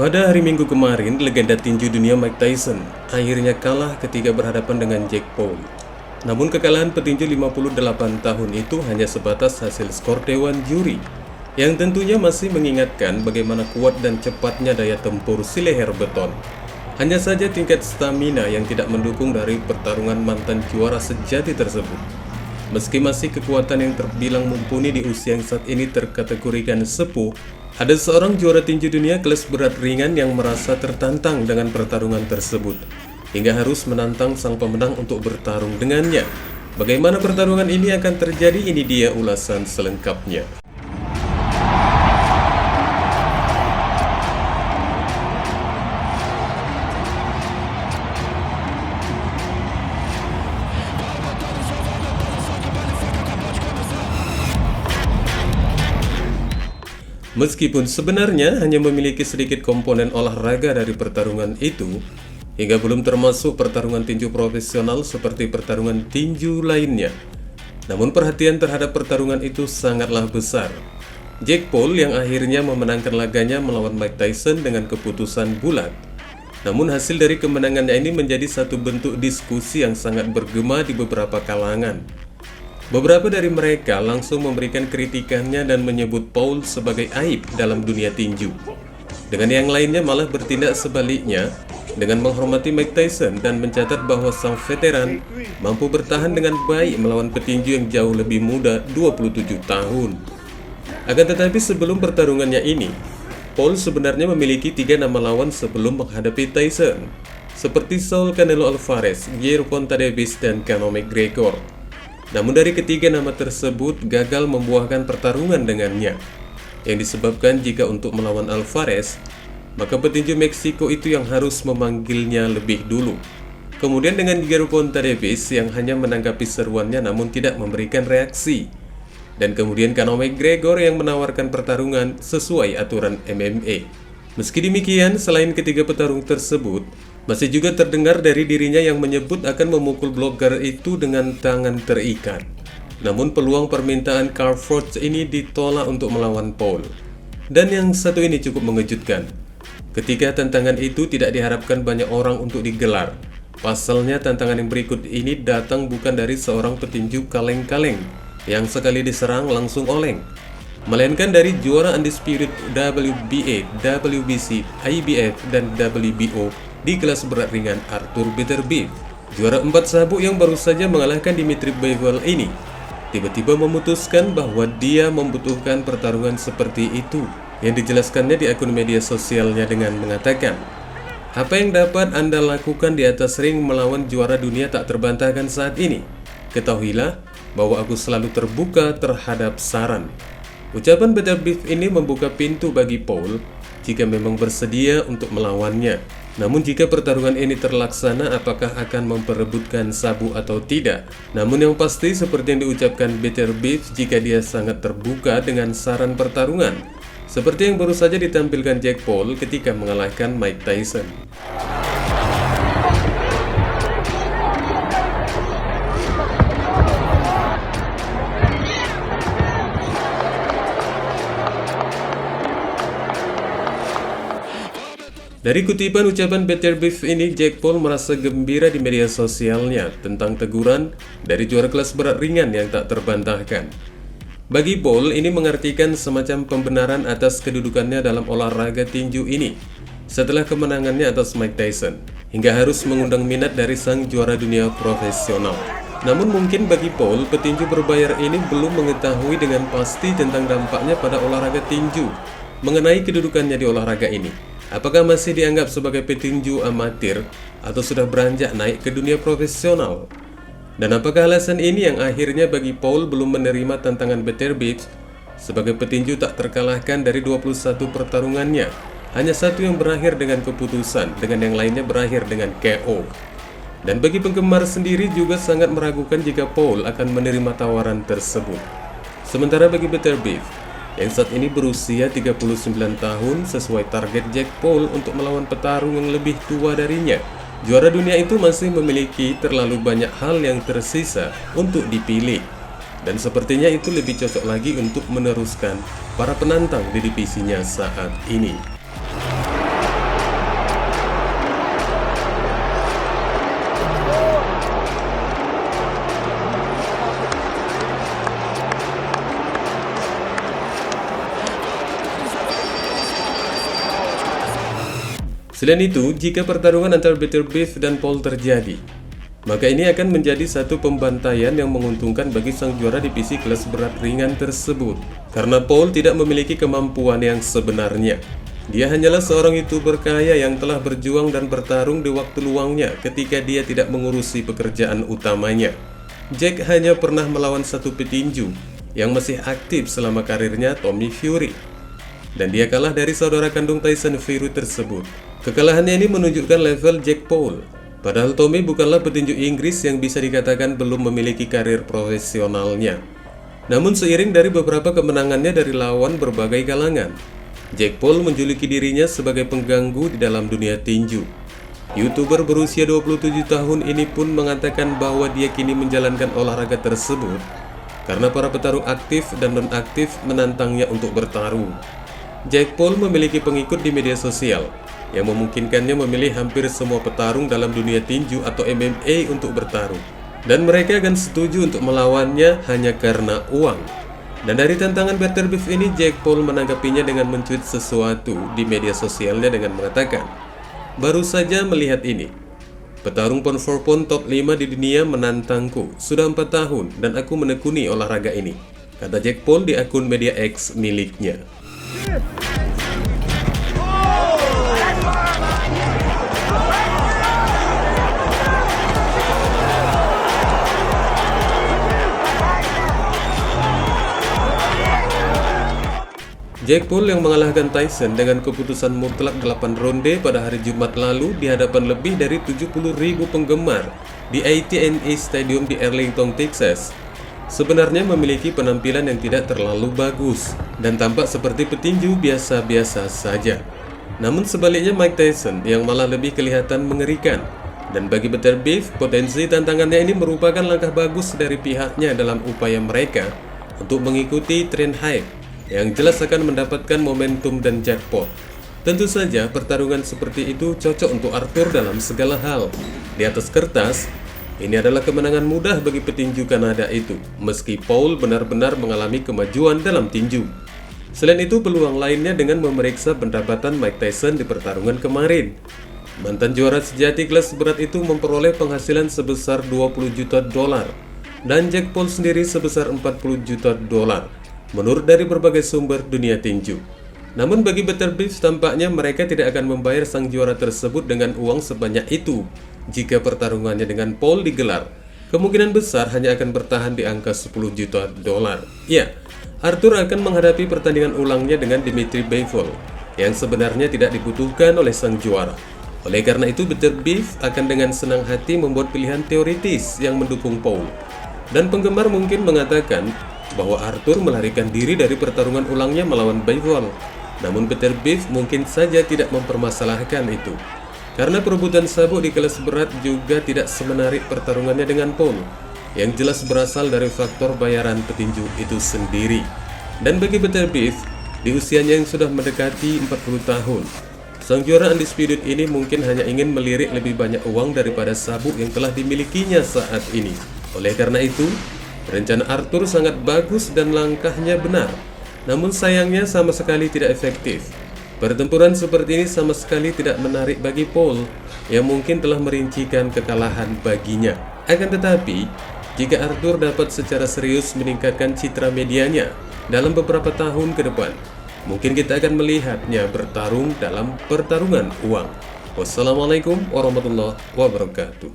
Pada hari Minggu kemarin, legenda tinju dunia Mike Tyson akhirnya kalah ketika berhadapan dengan Jake Paul. Namun kekalahan petinju 58 tahun itu hanya sebatas hasil skor dewan juri, yang tentunya masih mengingatkan bagaimana kuat dan cepatnya daya tempur si leher beton. Hanya saja tingkat stamina yang tidak mendukung dari pertarungan mantan juara sejati tersebut. Meski masih kekuatan yang terbilang mumpuni di usia yang saat ini terkategorikan sepuh, ada seorang juara tinju dunia kelas berat ringan yang merasa tertantang dengan pertarungan tersebut, hingga harus menantang sang pemenang untuk bertarung dengannya. Bagaimana pertarungan ini akan terjadi? Ini dia ulasan selengkapnya. Meskipun sebenarnya hanya memiliki sedikit komponen olahraga dari pertarungan itu, hingga belum termasuk pertarungan tinju profesional seperti pertarungan tinju lainnya. Namun perhatian terhadap pertarungan itu sangatlah besar. Jake Paul yang akhirnya memenangkan laganya melawan Mike Tyson dengan keputusan bulat. Namun hasil dari kemenangannya ini menjadi satu bentuk diskusi yang sangat bergema di beberapa kalangan. Beberapa dari mereka langsung memberikan kritikannya dan menyebut Paul sebagai aib dalam dunia tinju. Dengan yang lainnya malah bertindak sebaliknya dengan menghormati Mike Tyson dan mencatat bahwa sang veteran mampu bertahan dengan baik melawan petinju yang jauh lebih muda 27 tahun. Akan tetapi sebelum pertarungannya ini, Paul sebenarnya memiliki 3 nama lawan sebelum menghadapi Tyson, seperti Saul Canelo Alvarez, Gervonta Davis, dan Conor McGregor. Namun dari ketiga nama tersebut gagal membuahkan pertarungan dengannya, yang disebabkan jika untuk melawan Alvarez, maka petinju Meksiko itu yang harus memanggilnya lebih dulu. Kemudian dengan Gervonta Davis yang hanya menanggapi seruannya namun tidak memberikan reaksi. Dan kemudian Conor McGregor yang menawarkan pertarungan sesuai aturan MMA. Meski demikian, selain ketiga petarung tersebut, masih juga terdengar dari dirinya yang menyebut akan memukul blogger itu dengan tangan terikat. Namun peluang permintaan Carl Froch ini ditolak untuk melawan Paul. Dan yang satu ini cukup mengejutkan. Ketika tantangan itu tidak diharapkan banyak orang untuk digelar. Pasalnya tantangan yang berikut ini datang bukan dari seorang petinju kaleng-kaleng yang sekali diserang langsung oleng, melainkan dari juara undisputed WBA, WBC, IBF, dan WBO di kelas berat ringan Arthur Beterbiev. Juara 4 sabuk yang baru saja mengalahkan Dimitri Bivol ini tiba-tiba memutuskan bahwa dia membutuhkan pertarungan seperti itu, yang dijelaskannya di akun media sosialnya dengan mengatakan, "Apa yang dapat Anda lakukan di atas ring melawan juara dunia tak terbantahkan saat ini? Ketahuilah bahwa aku selalu terbuka terhadap saran." Ucapan Beterbiev ini membuka pintu bagi Paul jika memang bersedia untuk melawannya. Namun jika pertarungan ini terlaksana, apakah akan memperebutkan sabuk atau tidak? Namun yang pasti seperti yang diucapkan Beterbiev, jika dia sangat terbuka dengan saran pertarungan, seperti yang baru saja ditampilkan Jake Paul ketika mengalahkan Mike Tyson. Dari kutipan ucapan Beterbiev ini, Jake Paul merasa gembira di media sosialnya tentang teguran dari juara kelas berat ringan yang tak terbantahkan. Bagi Paul, ini mengartikan semacam pembenaran atas kedudukannya dalam olahraga tinju ini setelah kemenangannya atas Mike Tyson, hingga harus mengundang minat dari sang juara dunia profesional. Namun mungkin bagi Paul, petinju berbayar ini belum mengetahui dengan pasti tentang dampaknya pada olahraga tinju mengenai kedudukannya di olahraga ini. Apakah masih dianggap sebagai petinju amatir atau sudah beranjak naik ke dunia profesional? Dan apakah alasan ini yang akhirnya bagi Paul belum menerima tantangan Beterbiev sebagai petinju tak terkalahkan dari 21 pertarungannya? Hanya satu yang berakhir dengan keputusan, dengan yang lainnya berakhir dengan KO. Dan bagi penggemar sendiri juga sangat meragukan jika Paul akan menerima tawaran tersebut. Sementara bagi Beterbiev, yang saat ini berusia 39 tahun, sesuai target Jake Paul untuk melawan petarung yang lebih tua darinya, juara dunia itu masih memiliki terlalu banyak hal yang tersisa untuk dipilih. Dan sepertinya itu lebih cocok lagi untuk meneruskan para penantang di divisinya saat ini. Selain itu, jika pertarungan antara Better Beef dan Paul terjadi, maka ini akan menjadi satu pembantaian yang menguntungkan bagi sang juara divisi kelas berat ringan tersebut. Karena Paul tidak memiliki kemampuan yang sebenarnya. Dia hanyalah seorang YouTuber kaya yang telah berjuang dan bertarung di waktu luangnya ketika dia tidak mengurusi pekerjaan utamanya. Jack hanya pernah melawan satu petinju yang masih aktif selama karirnya, Tommy Fury. Dan dia kalah dari saudara kandung Tyson Fury tersebut. Kekalahannya ini menunjukkan level Jack Paul. Padahal Tommy bukanlah petinju Inggris yang bisa dikatakan belum memiliki karir profesionalnya. Namun seiring dari beberapa kemenangannya dari lawan berbagai kalangan, Jack Paul menjuluki dirinya sebagai pengganggu di dalam dunia tinju. YouTuber berusia 27 tahun ini pun mengatakan bahwa dia kini menjalankan olahraga tersebut karena para petarung aktif dan non-aktif menantangnya untuk bertarung. Jack Paul memiliki pengikut di media sosial yang memungkinkannya memilih hampir semua petarung dalam dunia tinju atau MMA untuk bertarung. Dan mereka akan setuju untuk melawannya hanya karena uang. Dan dari tantangan Better Beef ini, Jack Paul menanggapinya dengan mencuit sesuatu di media sosialnya dengan mengatakan, "Baru saja melihat ini. Petarung pound for pound top 5 di dunia menantangku. Sudah 4 tahun dan aku menekuni olahraga ini," kata Jack Paul di akun media X miliknya. Jack Paul yang mengalahkan Tyson dengan keputusan mutlak 8 ronde pada hari Jumat lalu di hadapan lebih dari 70.000 penggemar di AT&T Stadium di Arlington, Texas, sebenarnya memiliki penampilan yang tidak terlalu bagus dan tampak seperti petinju biasa-biasa saja. Namun sebaliknya Mike Tyson yang malah lebih kelihatan mengerikan. Dan bagi Better Beef, potensi tantangannya ini merupakan langkah bagus dari pihaknya dalam upaya mereka untuk mengikuti tren hype yang jelas akan mendapatkan momentum dan jackpot. Tentu saja pertarungan seperti itu cocok untuk Arthur dalam segala hal. Di atas kertas, ini adalah kemenangan mudah bagi petinju Kanada itu, meski Paul benar-benar mengalami kemajuan dalam tinju. Selain itu, peluang lainnya dengan memeriksa pendapatan Mike Tyson di pertarungan kemarin. Mantan juara sejati kelas berat itu memperoleh penghasilan sebesar $20 juta dan Jack Paul sendiri sebesar $40 juta menurut dari berbagai sumber dunia tinju. Namun bagi Better Beef tampaknya mereka tidak akan membayar sang juara tersebut dengan uang sebanyak itu. Jika pertarungannya dengan Paul digelar, kemungkinan besar hanya akan bertahan di angka $10 juta. Ya, Arthur akan menghadapi pertandingan ulangnya dengan Dimitri Bivol yang sebenarnya tidak dibutuhkan oleh sang juara. Oleh karena itu, Better Beef akan dengan senang hati membuat pilihan teoritis yang mendukung Paul. Dan penggemar mungkin mengatakan bahwa Arthur melarikan diri dari pertarungan ulangnya melawan Bivol. Namun Better Beef mungkin saja tidak mempermasalahkan itu, karena perebutan sabuk di kelas berat juga tidak semenarik pertarungannya dengan Paul, yang jelas berasal dari faktor bayaran petinju itu sendiri. Dan bagi Better Beef, di usianya yang sudah mendekati 40 tahun, sang juara undisputed ini mungkin hanya ingin melirik lebih banyak uang daripada sabuk yang telah dimilikinya saat ini. Oleh karena itu, rencana Arthur sangat bagus dan langkahnya benar, namun sayangnya sama sekali tidak efektif. Pertempuran seperti ini sama sekali tidak menarik bagi Paul, yang mungkin telah merincikan kekalahan baginya. Akan tetapi, jika Arthur dapat secara serius meningkatkan citra medianya dalam beberapa tahun ke depan, mungkin kita akan melihatnya bertarung dalam pertarungan uang. Wassalamualaikum warahmatullahi wabarakatuh.